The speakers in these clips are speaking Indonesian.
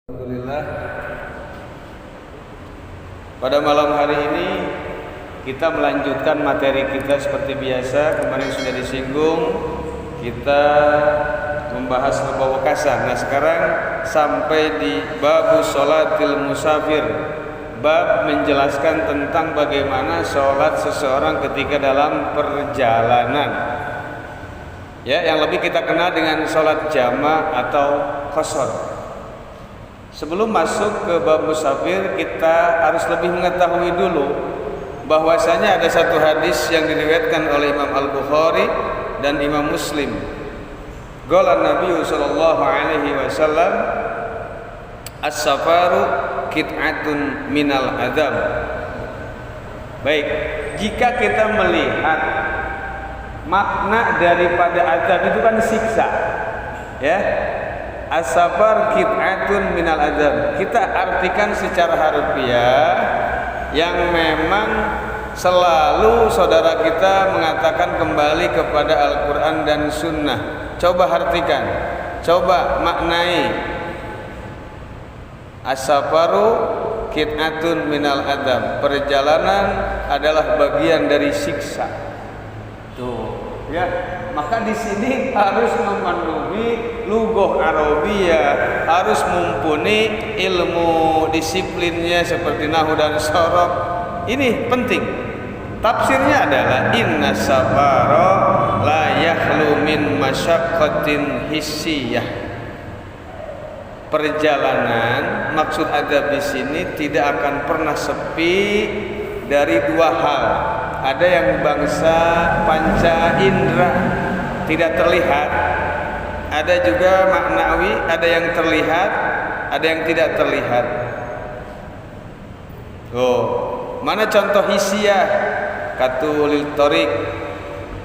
Alhamdulillah, pada malam hari ini kita melanjutkan materi kita seperti biasa. Kemarin sudah disinggung, kita membahas lubang wakasan. Nah sekarang sampai di bab sholatil musafir, bab menjelaskan tentang bagaimana sholat seseorang ketika dalam perjalanan. Ya, yang lebih kita kenal dengan sholat jama' atau qashar. Sebelum masuk ke bab musafir, kita harus lebih mengetahui dulu bahwasanya ada satu hadis yang diriwayatkan oleh Imam Al-Bukhari dan Imam Muslim. Qala Nabi sallallahu alaihi wasallam, as-safaru qit'atun minal adzab. Baik, jika kita melihat makna daripada azab itu kan siksa, ya. As-safar qit'atun minal adzab, kita artikan secara harfiah yang memang selalu saudara kita mengatakan kembali kepada Al-Quran dan Sunnah. Coba artikan, coba maknai. As-safaru qit'atun minal adzab, perjalanan adalah bagian dari siksa. Tuh, ya. Maka di sini harus memenuhi lughah Arabiyah, harus mumpuni ilmu disiplinnya seperti nahwu dan sharaf. Ini penting. Tafsirnya adalah inna safara la yakhlu min masyaqqatin hissiyah. Perjalanan, maksud adab di sini tidak akan pernah sepi dari dua hal. Ada yang bangsa panca indera, tidak terlihat. Ada juga maknawi, ada yang terlihat, ada yang tidak terlihat. Oh, mana contoh hisiah? Katulil torik.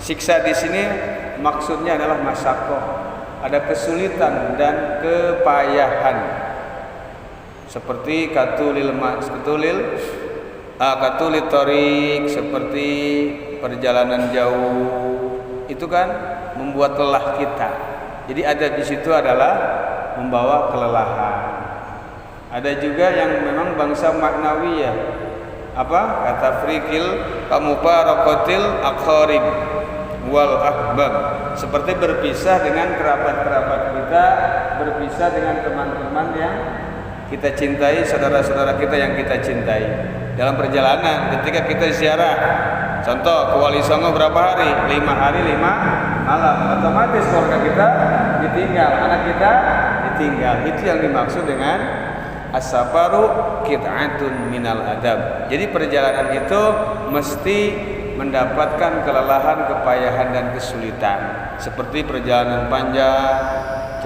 Siksa di sini maksudnya adalah masyaqqah. Ada kesulitan dan kepayahan. Seperti katulil torik, seperti perjalanan jauh, itu kan membuat lelah kita. Jadi ada di situ adalah membawa kelelahan. Ada juga yang memang bangsa maknawiyah. Apa? Kata frikil kamufaraqatil aqarib wal ahbab, seperti berpisah dengan kerabat-kerabat kita, berpisah dengan teman-teman yang kita cintai, saudara-saudara kita yang kita cintai. Dalam perjalanan ketika kita ziarah, contoh ke Wali Songo berapa hari? 5 hari 5 malam. Otomatis keluarga kita ditinggal, anak kita ditinggal. Itu yang dimaksud dengan as-safaru qit'atun minal adab. Jadi perjalanan itu mesti mendapatkan kelelahan, kepayahan dan kesulitan. Seperti perjalanan panjang.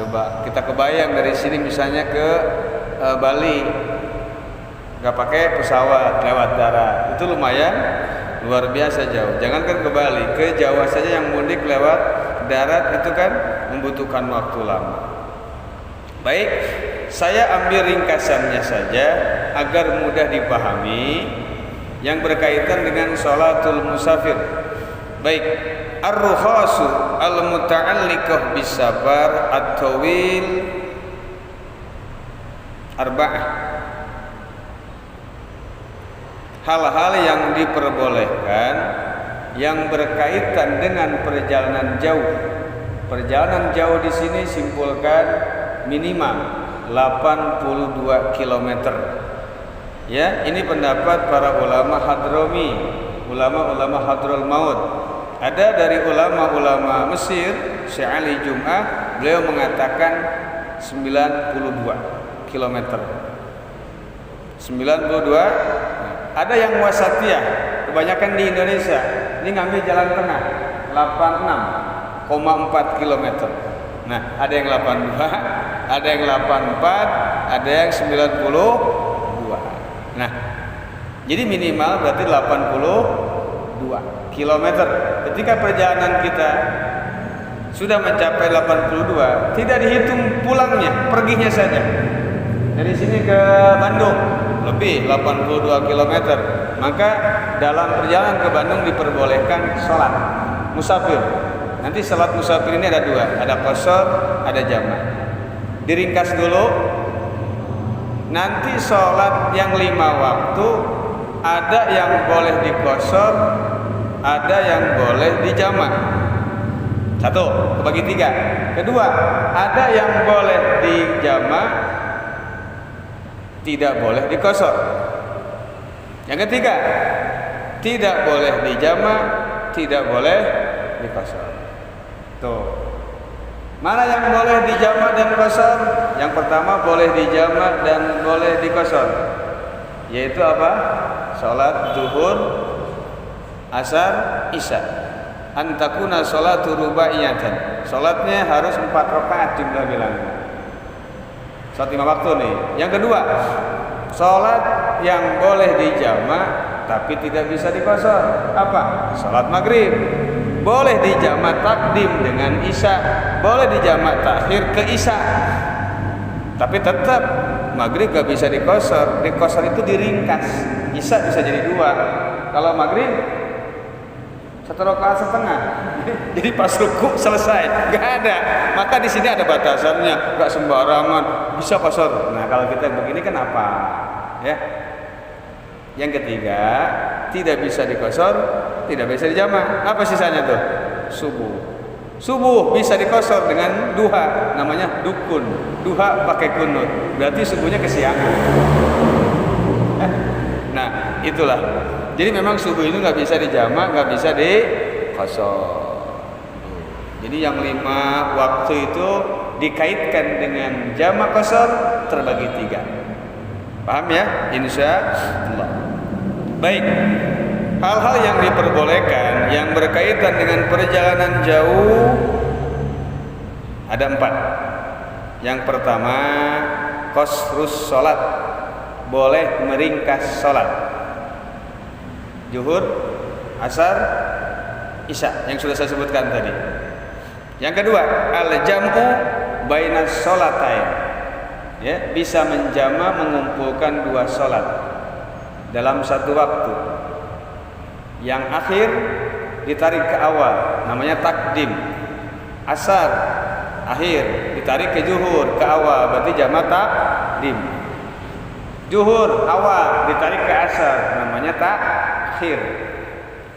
Coba kita kebayang dari sini misalnya ke Bali, nggak pakai pesawat, lewat darat, itu lumayan luar biasa jauh. Jangankan ke Bali, ke Jawa saja yang mudik lewat darat itu kan membutuhkan waktu lama. Baik, saya ambil ringkasannya saja agar mudah dipahami yang berkaitan dengan sholatul musafir. Baik, ar-rukhasu al-muta'alliqah bis-safar at-tawil arba'ah. Hal-hal yang diperbolehkan yang berkaitan dengan perjalanan jauh. Perjalanan jauh di sini simpulkan minimal 82 km. Ya, ini pendapat para ulama Hadrami, ulama-ulama Hadraul Maut. Ada dari ulama-ulama Mesir, Syekh Ali Jum'ah, beliau mengatakan 92 km. 92. Ada yang wasatiyah, kebanyakan di Indonesia ini ngambil jalan tengah 86,4 km. Nah, ada yang 82, ada yang 84, ada yang 92. Nah, jadi minimal berarti 82 km. Ketika perjalanan kita sudah mencapai 82, tidak dihitung pulangnya, perginya saja. Dari sini ke Bandung lebih 82 km. Maka dalam perjalanan ke Bandung diperbolehkan sholat musafir. Nanti sholat musafir ini ada dua, ada qashar, ada jama'. Diringkas dulu, nanti sholat yang 5 waktu ada yang boleh dikosor, ada yang boleh dijamak. Satu, kebagi 3. Kedua, ada yang boleh dijamak, tidak boleh dikosor. Yang ketiga, tidak boleh dijamak, tidak boleh dikosor. Tuh. Mana yang boleh dijamak dan kosor? Yang pertama boleh dijamak dan boleh dikosor. Yaitu apa? Salat zuhur, asar, isya. Antakuna salatu rubaiyatan. Salatnya harus 4 rakaat jumlah bilangnya. Salat 5 waktu nih. Yang kedua, salat yang boleh dijamak tapi tidak bisa dikosor. Apa? Salat maghrib. Boleh dijamak takdim dengan isya, boleh dijamak takhir ke isya. Tapi tetap maghrib gak bisa dikosor. Dikosor itu diringkas. Isya bisa jadi 2. Kalau maghrib 1 rakaat setengah. Jadi pas ruku selesai. Gak ada. Maka di sini ada batasannya. Gak sembarangan bisa kosor. Nah kalau kita begini kan apa? Ya. Yang ketiga, tidak bisa dikosor, tidak bisa dijamak. Apa sisanya tuh? Subuh. Subuh bisa dikosor dengan duha, namanya dukun. Duha pakai kunut. Berarti subuhnya kesiangan. Nah, itulah. Jadi memang subuh ini nggak bisa dijamak, nggak bisa dikosor. Jadi yang 5 waktu itu dikaitkan dengan jamak kosor terbagi 3. Paham ya? Insya Allah. Baik, hal-hal yang diperbolehkan yang berkaitan dengan perjalanan jauh ada 4. Yang pertama, qasrus sholat, boleh meringkas sholat. Zuhur, asar, isya yang sudah saya sebutkan tadi. Yang kedua, al-jam'u bainas sholatain, ya, bisa menjama mengumpulkan 2 sholat dalam 1 waktu. Yang akhir ditarik ke awal, namanya takdim. Asar akhir ditarik ke zuhur, ke awal, berarti jamak takdim. Zuhur awal ditarik ke asar, namanya takhir.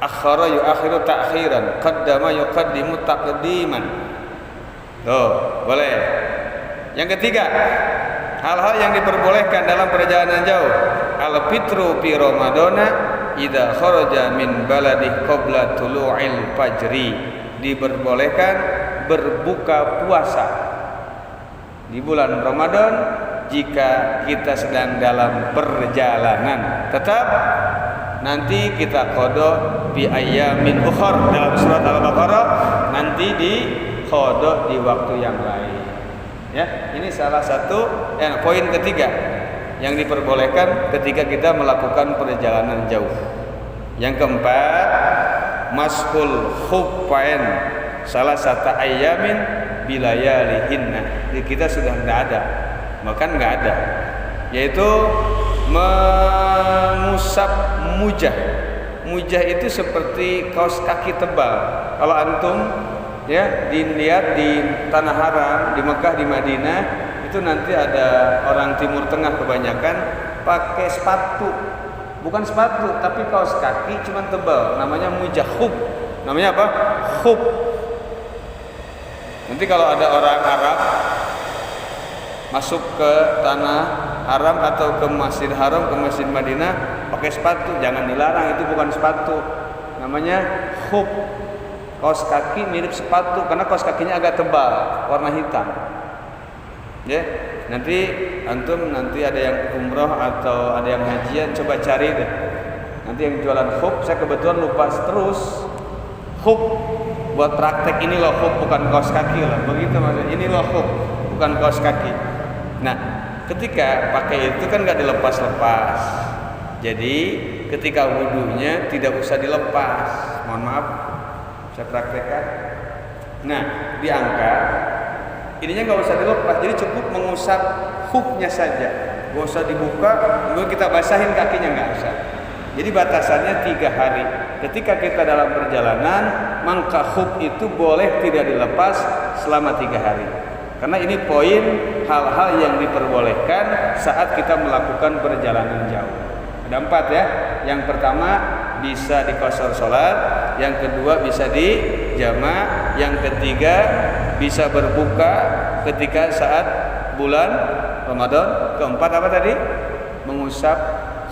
Akhara yuakhiru takhiran, qaddama yuqaddimu taqdiman. Tuh, boleh. Yang ketiga, hal-hal yang diperbolehkan dalam perjalanan jauh. Al-fitru fi Ramadana idza kharaja min baladi qabla tulu'il fajri. Diperbolehkan berbuka puasa di bulan Ramadan jika kita sedang dalam perjalanan. Tetap nanti kita qada bi ayyamin ukhar dalam surat Al-Baqarah, nanti di qada di waktu yang lain. Ya, ini salah satu poin ketiga yang diperbolehkan ketika kita melakukan perjalanan jauh. Yang keempat, mashul khuffain salah satu ayamin bilayalihinna. Jadi kita sudah tidak ada, bahkan nggak ada, yaitu mengusap mujah. Mujah itu seperti kaos kaki tebal. Kalau antum ya dilihat di tanah haram, di Mekah, di Madinah, itu nanti ada orang Timur Tengah kebanyakan pakai sepatu, bukan sepatu tapi kaos kaki cuman tebal, namanya mujahub. Namanya apa? Khuf. Nanti kalau ada orang Arab masuk ke tanah haram atau ke Masjid Haram, ke Masjid Madinah pakai sepatu, jangan dilarang, itu bukan sepatu, namanya khuf. Kaos kaki mirip sepatu karena kaos kakinya agak tebal, warna hitam. Ya, nanti antum nanti ada yang umroh atau ada yang hajian, coba cari deh. Nanti yang jualan khuf, saya kebetulan lupa terus. Khuf buat praktek, ini loh khuf, bukan kaos kaki loh. Begitu maksudnya, ini loh khuf, bukan kaos kaki. Nah, ketika pakai itu kan nggak dilepas-lepas. Jadi ketika wudunya tidak usah dilepas. Mohon maaf, saya praktekkan. Nah, diangkat. Ininya nggak usah dilepas, jadi cukup mengusap khufnya saja, nggak usah dibuka, kemudian kita basahin kakinya, nggak usah. Jadi batasannya 3 hari. Ketika kita dalam perjalanan, maka khuf itu boleh tidak dilepas selama 3 hari. Karena ini poin hal-hal yang diperbolehkan saat kita melakukan perjalanan jauh. Ada 4 ya. Yang pertama bisa diqashar salat, yang kedua bisa dijama', yang ketiga bisa berbuka ketika saat bulan Ramadan, keempat apa tadi? Mengusap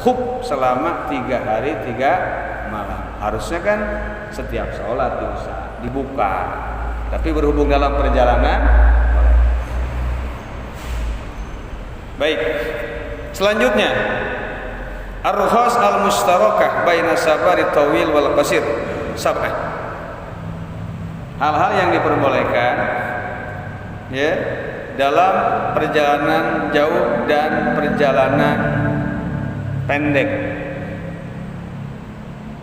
khuf selama 3 hari 3 malam. Harusnya kan setiap sholat dibuka, tapi berhubung dalam perjalanan boleh. Baik, selanjutnya ar-rukhas al-mustarakah baina safari tawil wal qasir sab'ah. Hal-hal yang diperbolehkan ya dalam perjalanan jauh dan perjalanan pendek.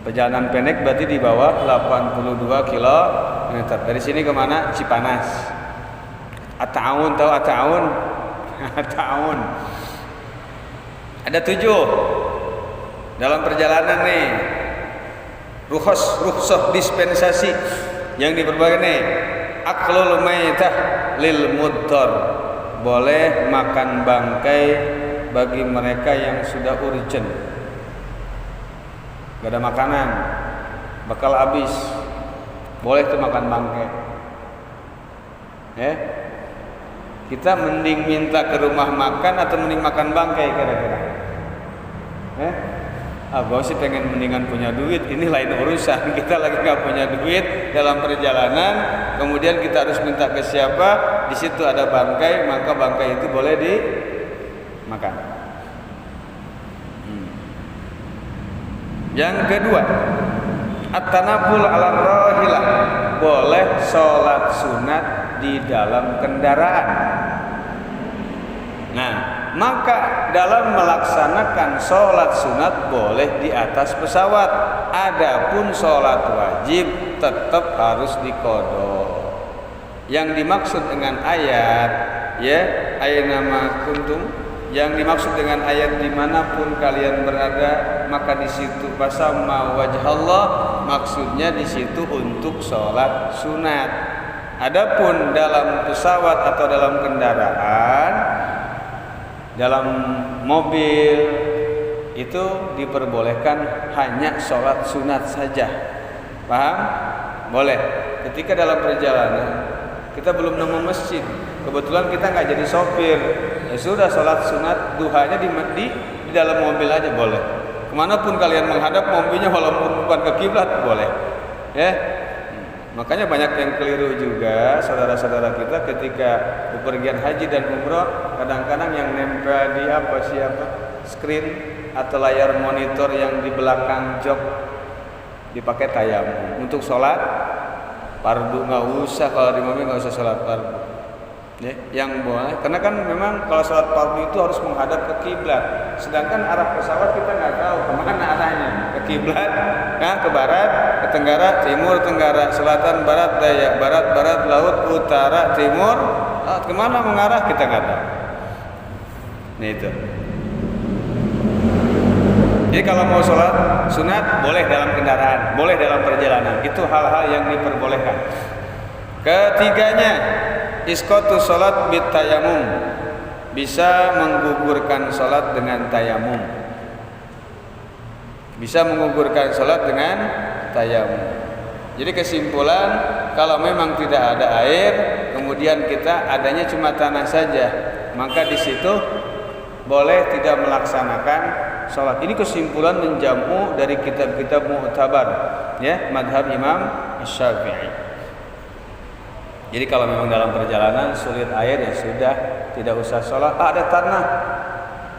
Perjalanan pendek berarti di bawah 82 km. Dari sini kemana? Cipanas. At-Ta'awun, tahu At-Ta'awun? At-Ta'awun. Ada 7 dalam perjalanan nih. Rukhsah dispensasi yang diperbolehkan nih. Aklul maitah lil muddar, boleh makan bangkai bagi mereka yang sudah urgent, gak ada makanan, bakal habis, boleh tuh makan bangkai. Kita mending minta ke rumah makan atau mending makan bangkai kira-kira? Gue sih pengen mendingan punya duit. Ini lain urusan. Kita lagi nggak punya duit dalam perjalanan, kemudian kita harus minta ke siapa? Di situ ada bangkai, maka bangkai itu boleh dimakan. Yang kedua, at-tanabul ala rahilah, boleh sholat sunat di dalam kendaraan. Nah, maka dalam melaksanakan sholat sunat boleh di atas pesawat. Adapun sholat wajib tetap harus diqadha. Yang dimaksud dengan ayat ayanama kuntum, yang dimaksud dengan ayat dimanapun kalian berada, maka di situ fasamma wajhallah, maksudnya di situ untuk sholat sunat. Adapun dalam pesawat atau dalam kendaraan, dalam mobil itu diperbolehkan hanya sholat sunat saja. Paham? Boleh. Ketika dalam perjalanan kita belum nemu masjid, kebetulan kita nggak jadi sopir, ya sudah sholat sunat duhanya di dalam mobil aja boleh. Kemanapun kalian menghadap mobilnya walaupun bukan ke kiblat boleh. Makanya banyak yang keliru juga saudara-saudara kita ketika bepergian haji dan umroh, kadang-kadang yang nempel di screen atau layar monitor yang di belakang jok dipakai tayamum untuk sholat fardu. Nggak usah, kalau di mobil nggak usah sholat fardu. Yang boleh, karena kan memang kalau sholat fardu itu harus menghadap ke kiblat, sedangkan arah pesawat kita nggak tahu kemana arahnya, ke kiblat, ke barat, ke tenggara, timur, tenggara, selatan, barat, daya, barat, barat, laut, utara, timur, kemana mengarah kita nggak tahu. Nah itu. Jadi kalau mau sholat sunat boleh dalam kendaraan, boleh dalam perjalanan, itu hal-hal yang diperbolehkan. Ketiganya, isqatu sholat bit tayamum, bisa menggugurkan sholat dengan tayamum. Bisa menggugurkan sholat dengan tayamum. Jadi kesimpulan, kalau memang tidak ada air, kemudian kita adanya cuma tanah saja, maka di situ boleh tidak melaksanakan sholat. Ini kesimpulan menjamu dari kitab-kitab mu'tabar, madhab Imam Syafi'i. Jadi kalau memang dalam perjalanan sulit air, ya sudah, tidak usah sholat. Ada tanah,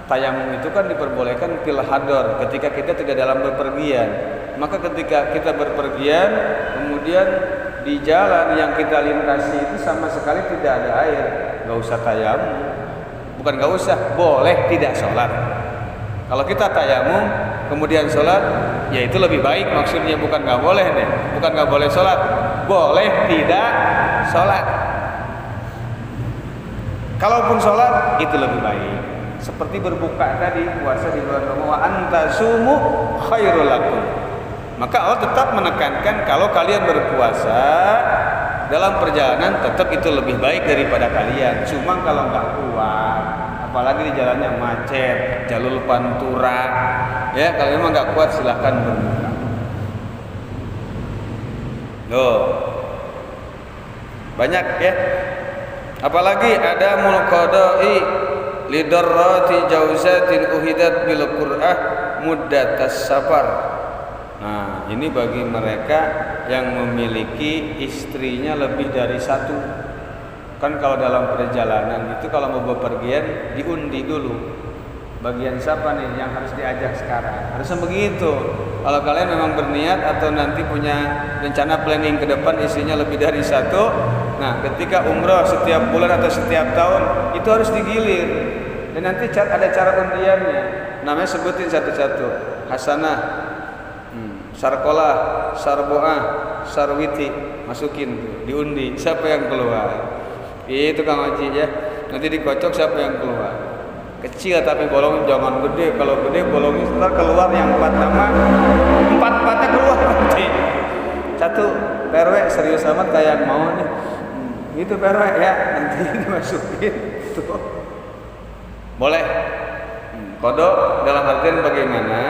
tayamum itu kan diperbolehkan fil hadar, ketika kita tidak dalam bepergian. Maka ketika kita berpergian, kemudian di jalan yang kita lintasi itu sama sekali tidak ada air, nggak usah tayamum. Bukan nggak usah, boleh tidak sholat. Kalau kita tayamum kemudian sholat, ya itu lebih baik. Maksudnya bukan nggak boleh deh, bukan nggak boleh sholat, boleh tidak sholat. Kalaupun sholat itu lebih baik. Seperti berbuka tadi, puasa di bulan Ramadan, wa antasumu khairul lakum. Maka Allah tetap menekankan kalau kalian berpuasa dalam perjalanan tetap itu lebih baik daripada kalian. Cuma kalau nggak kuat, apalagi di jalannya macet, jalur pantura, ya kalau memang nggak kuat silahkan berbuka. Loh, banyak ya. Apalagi ada mulqadai lidarrati jauzatin uhidat bil qur'ah muddatas safar. Nah, ini bagi mereka yang memiliki istrinya lebih dari satu. Kan kalau dalam perjalanan itu kalau mau bepergian diundi dulu. Bagian siapa nih yang harus diajak sekarang? Harusnya begitu. Kalau kalian memang berniat atau nanti punya rencana planning ke depan istrinya lebih dari satu, nah ketika umroh setiap bulan atau setiap tahun itu harus digilir. Dan nanti ada cara undiannya. Namanya sebutin satu-satu. Hasanah, sarkolah, sarboah, sarwiti, masukin tuh, diundi. Siapa yang keluar? Itu Kang Haji ya. Nanti dikocok siapa yang keluar. Kecil tapi bolong jangan gede. Kalau gede bolongnya setelah keluar yang 4 nama, 4-4nya keluar nanti. Satu PRW serius amat kayak mau nih. Itu PRW ya, nanti dimasukin tuh. Boleh. Kodok dalam artian bagaimana?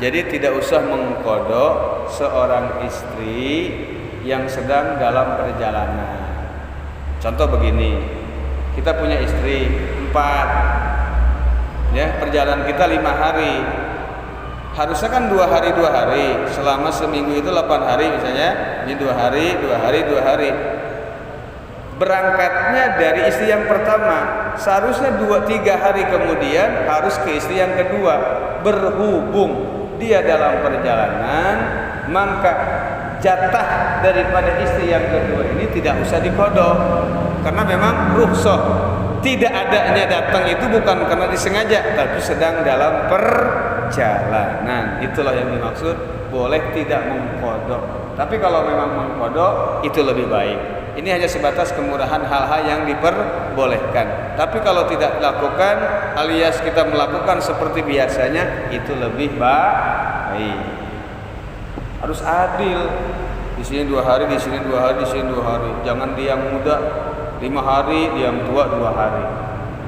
Jadi tidak usah mengkodok seorang istri yang sedang dalam perjalanan. Contoh begini, kita punya istri 4. Ya, perjalanan kita 5 hari. Harusnya kan 2 hari 2 hari. Selama seminggu itu 8 hari misalnya. Ini 2 hari, 2 hari, 2 hari. Berangkatnya dari istri yang pertama. Seharusnya 2-3 hari kemudian harus ke istri yang kedua. Berhubung dia dalam perjalanan, maka jatah daripada istri yang kedua ini tidak usah dikodok. Karena memang rukhsah. Tidak adanya datang itu bukan karena disengaja, tapi sedang dalam perjalanan. Itulah yang dimaksud boleh tidak mengkodok. Tapi kalau memang mengkodok itu lebih baik. Ini hanya sebatas kemurahan hal-hal yang diperbolehkan. Tapi kalau tidak dilakukan alias kita melakukan seperti biasanya itu lebih baik. Harus adil. Di sini 2 hari, di sini 2 hari, di sini 2 hari. Jangan dia yang muda 5 hari, dia yang tua 2 hari.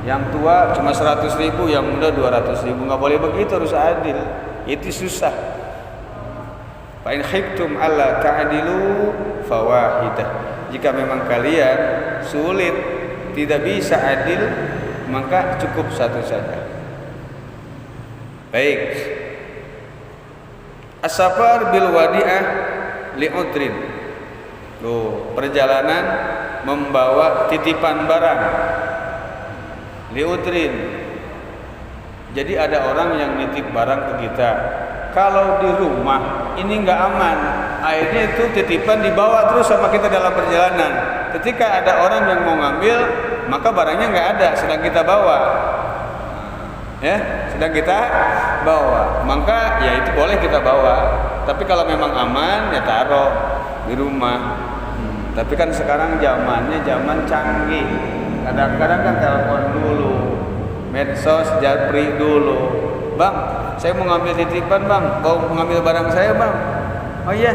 Yang tua cuma 100.000, yang muda 200.000. Nggak boleh begitu, harus adil. Itu susah. Fa in khiftum alla ta'dilu fawahidah. Jika memang kalian sulit tidak bisa adil, maka cukup satu saja. Baik. As-safar bil wadi'ah li'udrin. Loh, perjalanan membawa titipan barang liudrin. Jadi ada orang yang nitip barang ke kita. Kalau di rumah ini nggak aman, akhirnya itu titipan dibawa terus sama kita dalam perjalanan. Ketika ada orang yang mau ngambil, maka barangnya nggak ada, sedang kita bawa. Ya, sedang kita bawa. Maka ya itu boleh kita bawa. Tapi kalau memang aman ya taruh di rumah. Tapi kan sekarang zamannya zaman canggih. Kadang-kadang kan telepon dulu, medsos, japri dulu. Bang, saya mau ngambil titipan bang, mau mengambil barang saya bang. Oh iya,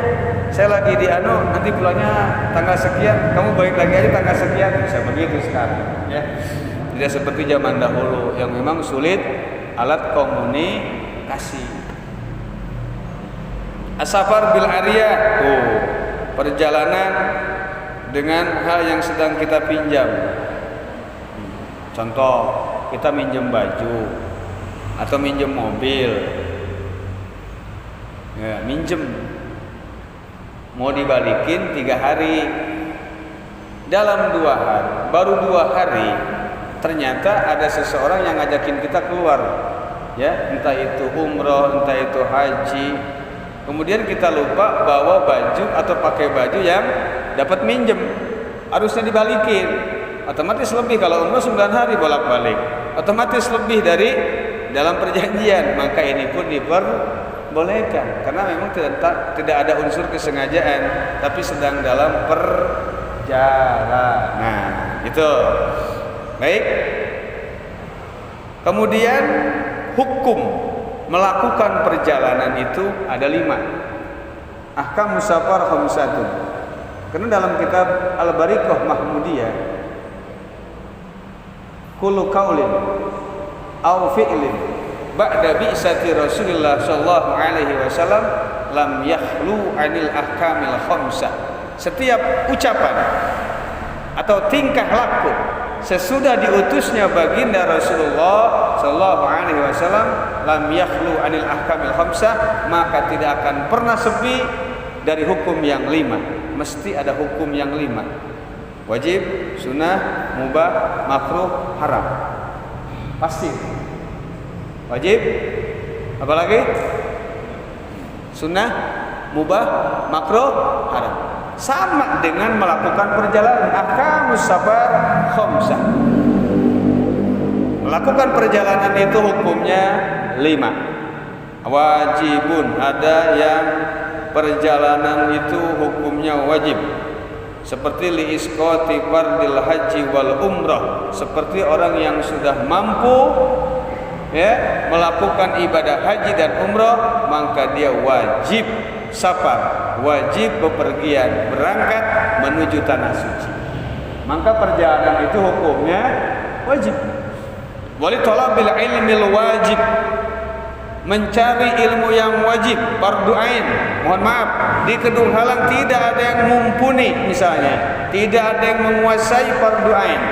saya lagi di nanti pulangnya tanggal sekian. Kamu balik lagi aja tanggal sekian. Bisa begitu sekarang, ya. Tidak seperti zaman dahulu yang memang sulit alat komunikasi. As-safar bil ariyah, perjalanan dengan hal yang sedang kita pinjam. Contoh, kita minjem baju atau minjem mobil. Ya, minjem. Mau dibalikin 3 hari. Dalam 2 hari, baru 2 hari, ternyata ada seseorang yang ngajakin kita keluar. Ya, entah itu umroh, entah itu haji. Kemudian kita lupa bawa baju atau pakai baju yang dapat minjem, harusnya dibalikin. Otomatis lebih kalau umroh 9 hari bolak-balik. Otomatis lebih dari dalam perjanjian, maka ini pun diperbolehkan karena memang tidak ada unsur kesengajaan, tapi sedang dalam perjalanan. Itu. Baik. Kemudian hukum melakukan perjalanan itu ada 5. Ahkam musafar khamsatun. Karena dalam kitab Al-Bariqah Mahmudiyah, kullu qaulin aw fi'lin ba'da bi'sati Rasulillah sallallahu alaihi wasallam lam yakhlu 'anil ahkamil khamsah. Setiap ucapan atau tingkah laku sesudah diutusnya baginda Rasulullah sallallahu alaihi wasallam lam yakhlu 'anil ahkamil khamsah, maka tidak akan pernah sepi dari hukum yang 5. Mesti ada hukum yang 5. Wajib, sunnah, mubah, makruh, haram. Pasti. Wajib, apalagi? Sunnah, mubah, makruh, haram. Sama dengan melakukan perjalanan. Ahkamus safar khamsah. Melakukan perjalanan itu hukumnya 5. Wajibun, ada yang perjalanan itu hukumnya wajib, seperti liisqati fardil haji wal umrah, seperti orang yang sudah mampu melakukan ibadah haji dan umrah, maka dia wajib safar, wajib bepergian, berangkat menuju tanah suci. Maka perjalanan itu hukumnya wajib. Wali talabil ilmil wajib, mencari ilmu yang wajib, fardu ain. Mohon maaf, di Kedung Halang tidak ada yang mumpuni, misalnya tidak ada yang menguasai fardu ain,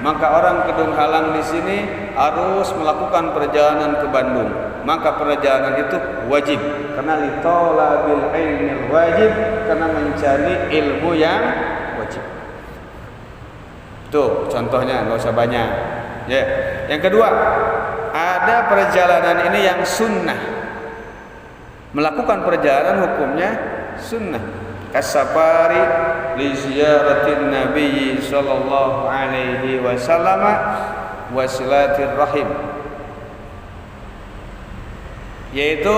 maka orang Kedung Halang di sini harus melakukan perjalanan ke Bandung. Maka perjalanan itu wajib, karena li talabil ilmil wajib, karena mencari ilmu yang wajib. Tuh contohnya, nggak usah banyak. Ya. Yang kedua, ada perjalanan ini yang sunnah. Melakukan perjalanan hukumnya sunnah. Kasafari li ziyaratin Nabi sallallahu alaihi wasallam wa silatir rahim, yaitu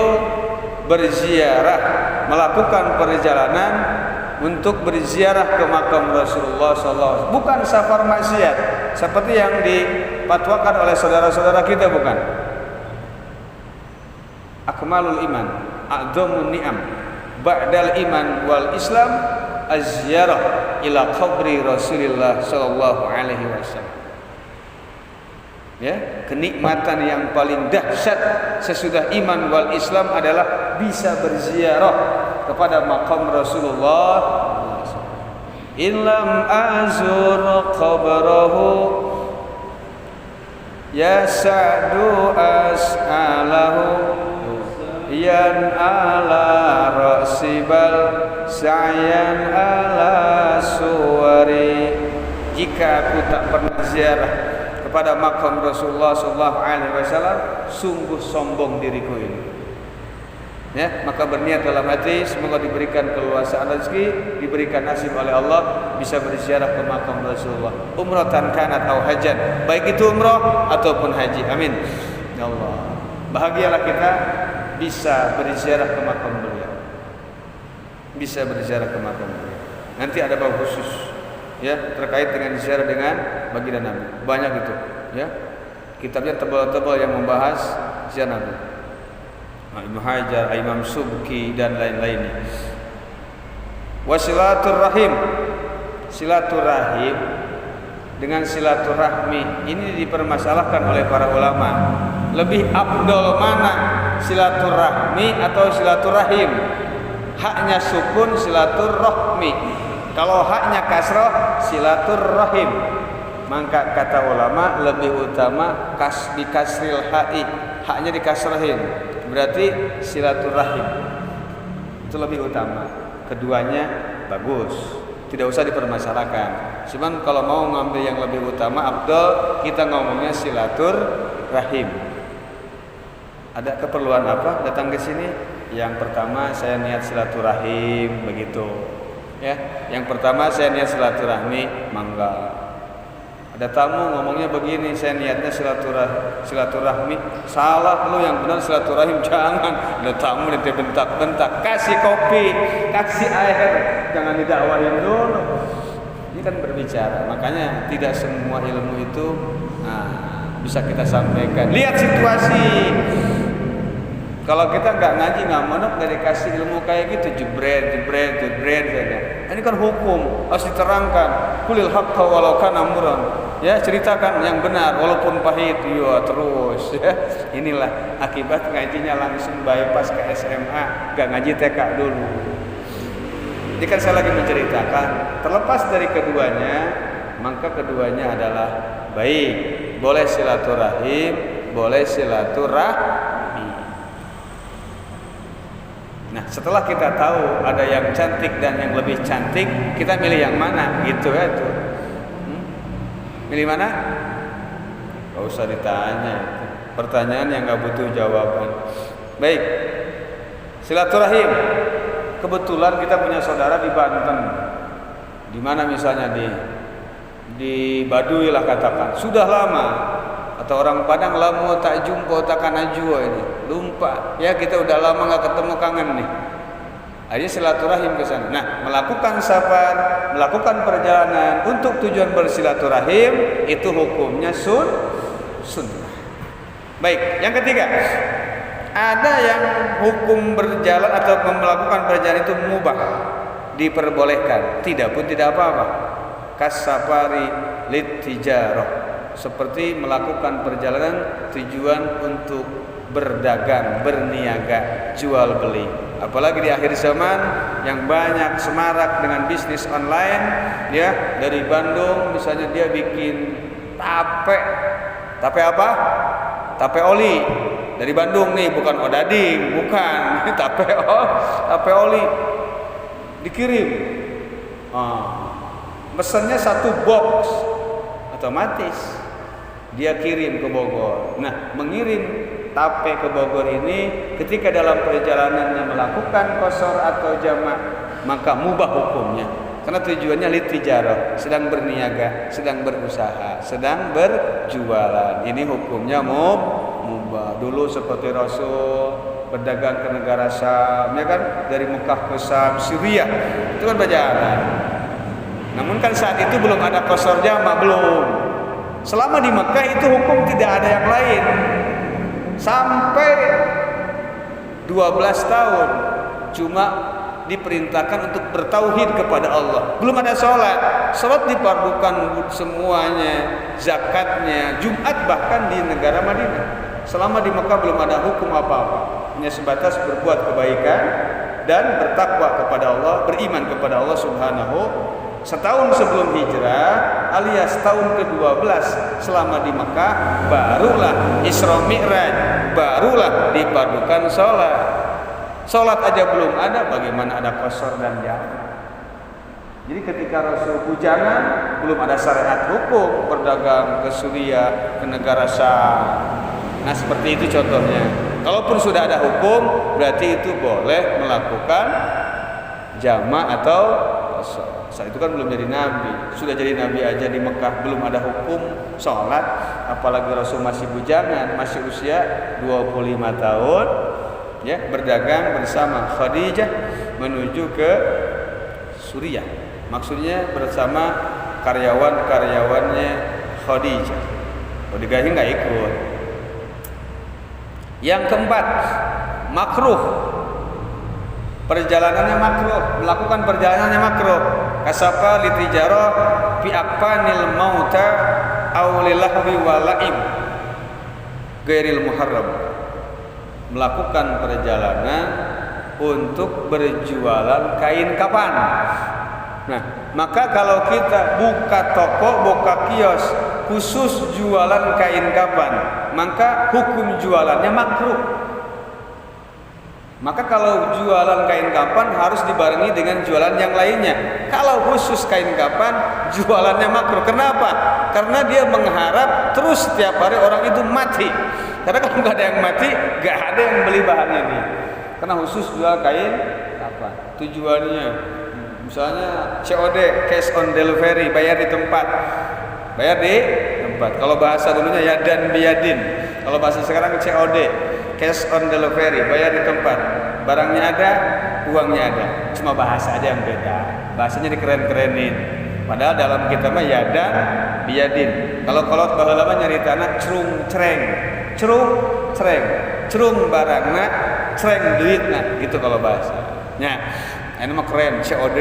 berziarah, melakukan perjalanan untuk berziarah ke makam Rasulullah sallallahu alaihi wasallam. Bukan safar maksiat seperti yang dipatwakan oleh saudara-saudara kita, bukan. Akmalul iman, a'dhamun ni'am, ba'dal iman wal islam az-ziyarah ila qabri Rasulillah sallallahu alaihi wasallam. Ya, kenikmatan yang paling dahsyat sesudah iman wal islam adalah bisa berziarah kepada makam Rasulullah. Illam azur qabrahu ya sa'du as'alahu yan ala rasibal sa'yan ala suwari. Jika aku tak pernah ziarah kepada makam Rasulullah sallallahu alaihi wasallam, sungguh sombong diriku ini. Ya, maka berniat dalam hati, semoga diberikan keluasaan rezeki, diberikan nasib oleh Allah bisa berziarah ke makam Rasulullah, umratan kanat atau hajan, baik itu umrah ataupun haji. Amin ya Allah. Bahagialah kita bisa berziarah ke makam beliau, bisa berziarah ke makam beliau. Nanti ada bab khusus ya terkait dengan ziarah dengan baginda Nabi, banyak itu ya, kitabnya tebal-tebal yang membahas ziarah Nabi, Ibnu Hajar, Imam Subki dan lain-lainnya. Wasilaturrahim, silaturahim dengan silaturahmi ini dipermasalahkan oleh para ulama. Lebih afdol mana, silaturahmi atau silaturahim? Haknya sukun silaturrahmi, kalau haknya kasrah silaturrahim. Maka kata ulama lebih utama di kasril ha'i, haknya dikasrahin, berarti silaturahim itu lebih utama. Keduanya bagus, tidak usah dipermasalahkan. Cuman kalau mau ngambil yang lebih utama, afdal kita ngomongnya silaturahim. Ada keperluan apa datang ke sini? Yang pertama saya niat silaturahim, begitu ya. Yang pertama saya niat silaturahmi, mangga. Ada tamu ngomongnya begini, saya niatnya silaturahmi. Salah, lu yang benar silaturahim, jangan. Ada tamu nanti bentak-bentak, kasih kopi, kasih air, jangan didakwahin dulu. Ini kan berbicara, makanya tidak semua ilmu itu bisa kita sampaikan. Lihat situasi. Kalau kita nggak ngaji, nggak monok, nggak dikasih ilmu kayak gitu, jebret saja. Ini kan hukum, harus diterangkan. Qulil haqqa walau kana murran. Ya, ceritakan yang benar walaupun pahit. Iya, terus ya. Inilah akibat ngajinya langsung bypass ke SMA, nggak ngaji TK dulu. Jadi kan saya lagi menceritakan, terlepas dari keduanya, maka keduanya adalah baik. Boleh silaturahim, boleh silaturahmi. Nah, setelah kita tahu ada yang cantik dan yang lebih cantik, kita milih yang mana? Gitu ya tuh. Milih mana? Gak usah ditanya. Pertanyaan yang gak butuh jawaban. Baik. Silaturahim. Kebetulan kita punya saudara di Banten. Di mana misalnya di Baduy lah katakan. Sudah lama. Atau orang Padang lama tak jumpa takkan ajwa ini, lupa ya, kita udah lama nggak ketemu, kangen nih. Akhirnya silaturahim ke sana. Nah, melakukan safar, melakukan perjalanan untuk tujuan bersilaturahim itu hukumnya sunnah. Baik, yang ketiga, ada yang hukum berjalan atau melakukan perjalanan itu mubah, diperbolehkan, tidak pun tidak apa-apa. Kasafari litijarah, seperti melakukan perjalanan tujuan untuk berdagang, berniaga, jual beli. Apalagi di akhir zaman yang banyak semarak dengan bisnis online, ya, dari Bandung misalnya dia bikin tape apa? Tape oli. Dari Bandung nih, bukan odading, bukan. tape oli dikirim. Pesannya 1 box, otomatis dia kirim ke Bogor. Nah, mengirim tape ke Bogor ini ketika dalam perjalanannya melakukan qashar atau jamak, maka mubah hukumnya. Karena tujuannya litijarah, sedang berniaga, sedang berusaha, sedang berjualan. Ini hukumnya mubah. Dulu seperti Rasul berdagang ke negara Syam, ya kan, dari Mekah ke Syam, Syria. Itu kan perjalanan. Namun kan saat itu belum ada qashar jamak, belum. Selama di Mekah itu hukum tidak ada yang lain. Sampai 12 tahun cuma diperintahkan untuk bertauhid kepada Allah. Belum ada sholat. Sholat dipardukan semuanya, zakatnya, Jumat bahkan di negara Madinah. Selama di Mekah belum ada hukum apa-apa. Hanya sebatas berbuat kebaikan dan bertakwa kepada Allah, beriman kepada Allah Subhanahu. Setahun sebelum hijrah alias tahun ke-12 selama di Mekah, barulah Isra Mi'raj, barulah dipadukan sholat. Sholat aja belum ada, bagaimana ada qashar dan jamak. Jadi ketika Rasul bujangan, belum ada syariat hukum berdagang ke Suriah, ke negara Syam. Nah, seperti itu contohnya. Kalaupun sudah ada hukum, berarti itu boleh melakukan jamak atau qashar. Saat itu kan belum jadi nabi. Sudah jadi nabi aja di Mekah belum ada hukum sholat, apalagi Rasul masih bujangan, masih usia 25 tahun, ya, berdagang bersama Khadijah menuju ke Suriah. Maksudnya bersama karyawan-karyawannya Khadijah. Khadijah nggak ikut. Yang keempat, makruh. Perjalanannya makruh, melakukan perjalanannya makruh. Kasafa litijarah fi aqfanil mauta aw lilahwi wa la'ib ghairil muharram. Melakukan perjalanan untuk berjualan kain kapan. Nah, maka kalau kita buka toko, buka kios khusus jualan kain kapan, maka hukum jualannya makruh. Maka kalau jualan kain kapan harus dibarengi dengan jualan yang lainnya. Kalau khusus kain kapan, jualannya makruh. Kenapa? Karena dia mengharap terus setiap hari orang itu mati. Karena kalau nggak ada yang mati, nggak ada yang beli bahan ini. Karena khusus jual kain kapan. Tujuannya, misalnya COD, cash on delivery, bayar di tempat. Bayar di tempat. Kalau bahasa dulunya yadan biyadin. Kalau bahasa sekarang COD, cash on delivery, bayar di tempat. Barangnya ada, uangnya ada. Cuma bahasa aja yang beda. Bahasanya dikeren-kerenin. Padahal dalam kita mah yadan biyadin. Kalau baheula mah nyari tanah crung creng. Crung cereng, cerung barangna, cereng duitna, gitu kalau bahasanya. Ini mah keren, COD.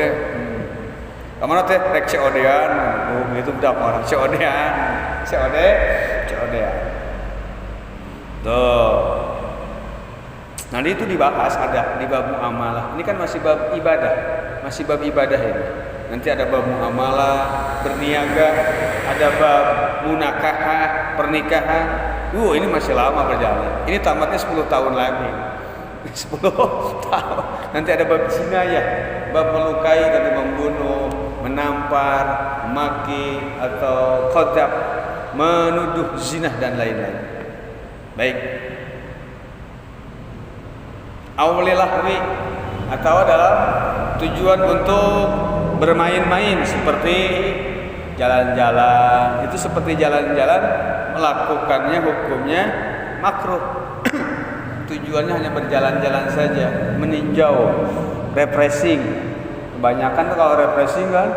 Kamana teh rek COD-an, gitu udah orang COD-an, COD-an. Tuh. Nanti itu dibahas ada di bab muamalah. Ini kan masih bab ibadah ini. Nanti ada bab muamalah, berniaga, ada bab munakahah, pernikahan. Ini masih lama berjalan. Ini tamatnya 10 tahun lagi. 10 tahun. Nanti ada bab jinayah, bab melukai dan membunuh, menampar, maki atau qadzaf, menuduh zina dan lain-lain. Baik. Aulilahwi atau dalam tujuan untuk bermain-main seperti jalan-jalan. Itu seperti jalan-jalan, melakukannya hukumnya makruh. Tujuannya hanya berjalan-jalan saja, meninjau, refreshing. Kebanyakan tuh kalau refreshing kan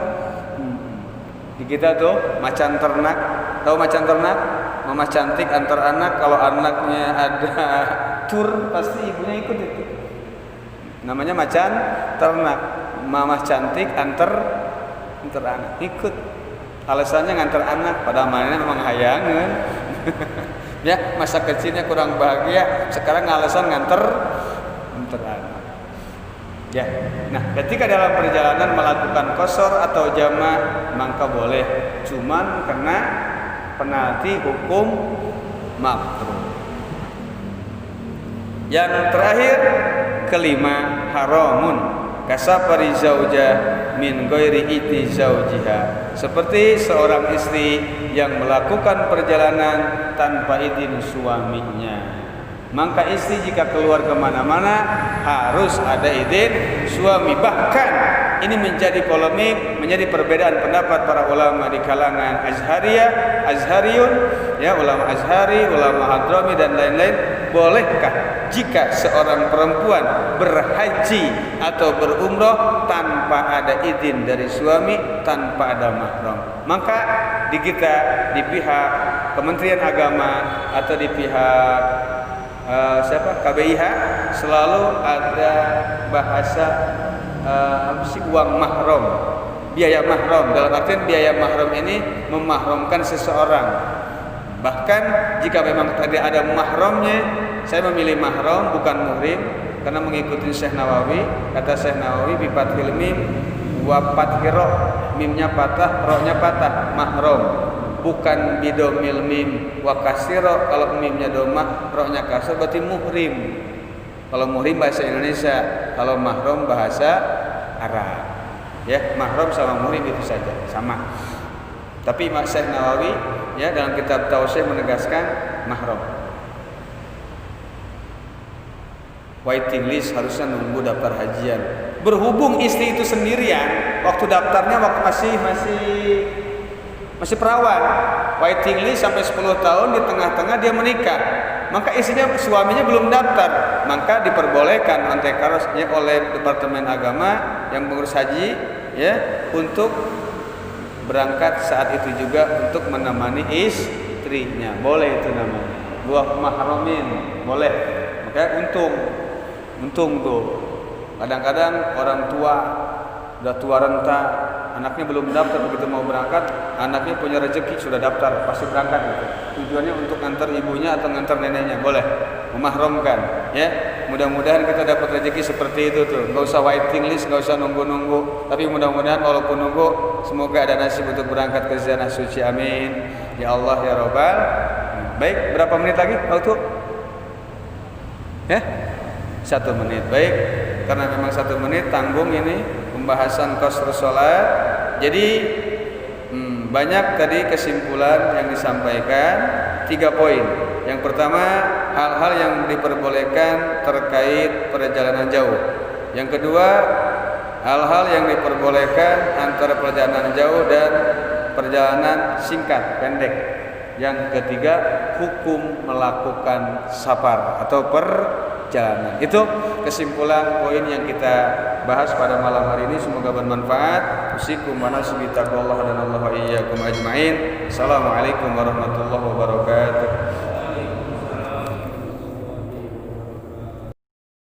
di kita tuh macan ternak. Tahu macan ternak? Mama cantik antar anak, kalau anaknya ada tur pasti ibunya ikut itu. Namanya macan ternak. Mama cantik antar anak ikut. Alasannya ngantar anak, pada mana memang hayangan. Ya, masa kecilnya kurang bahagia, sekarang alasan ngantar anak. Ya. Nah, ketika dalam perjalanan melakukan qasar atau jama' maka boleh, cuman kena penalti hukum makruh. Yang terakhir, kelima, haramun kasafari zaujah min ghairi iti zaujiha, seperti seorang istri yang melakukan perjalanan tanpa izin suaminya. Maka istri jika keluar kemana-mana harus ada izin suami. Bahkan ini menjadi polemik, menjadi perbedaan pendapat para ulama di kalangan Azhariyun, ya, ulama Azhari, ulama Hadrami dan lain-lain. Bolehkah jika seorang perempuan berhaji atau berumrah tanpa ada izin dari suami, tanpa ada mahram? Maka di kita, di pihak Kementerian Agama atau di pihak KBIH selalu ada bahasa uang mahram, biaya mahram. Dalam artian biaya mahram ini memahramkan seseorang. Bahkan jika memang tadi ada mahramnya, saya memilih mahram bukan muhrim karena mengikuti Syekh Nawawi. Kata Syekh Nawawi, bi fathil mim wa fathir ra, mimnya patah, ra-nya patah, mahram. Bukan bidomil mim wa kasiro, kalau mimnya doma, ra-nya kasar, berarti muhrim. Kalau muhrim bahasa Indonesia, kalau mahram bahasa Arab. Ya, mahram sama muhrim itu saja, sama. Tapi Syekh Nawawi, ya, dalam kitab Tauhid menegaskan mahram. Waiting list harusnya nunggu daftar hajian. Berhubung istri itu sendirian, waktu daftarnya waktu masih perawan, waiting list sampai 10 tahun, di tengah-tengah dia menikah, maka suaminya belum daftar, maka diperbolehkan antekarosnya oleh Departemen Agama yang mengurus haji, ya, untuk berangkat saat itu juga untuk menemani istrinya. Boleh itu namanya buah mahramin, boleh. Maka untung tuh. Kadang-kadang orang tua udah tua renta, anaknya belum daftar, begitu mau berangkat, anaknya punya rezeki sudah daftar, pasti berangkat gitu. Tujuannya untuk ngantar ibunya atau ngantar neneknya, boleh memahramkan, ya. Mudah-mudahan kita dapat rezeki seperti itu tuh. Enggak usah waiting list, enggak usah nunggu-nunggu, tapi mudah-mudahan walaupun nunggu, semoga ada nasib untuk berangkat ke Tanah Suci. Amin. Ya Allah ya Rabbal. Baik, berapa menit lagi waktu? Ya? 1 menit. Baik, karena memang 1 menit tanggung ini pembahasan qasr salat. Jadi banyak tadi kesimpulan yang disampaikan, 3 poin. Yang pertama, hal-hal yang diperbolehkan terkait perjalanan jauh. Yang kedua, hal-hal yang diperbolehkan antara perjalanan jauh dan perjalanan singkat, pendek. Yang ketiga, hukum melakukan safar atau perjalanan. Itu kesimpulan poin yang kita bahas pada malam hari ini. Semoga bermanfaat. Usikum wa nafsi bi taqwallah dan Allah wa iyyakum ajmain. Assalamualaikum warahmatullahi wabarakatuh.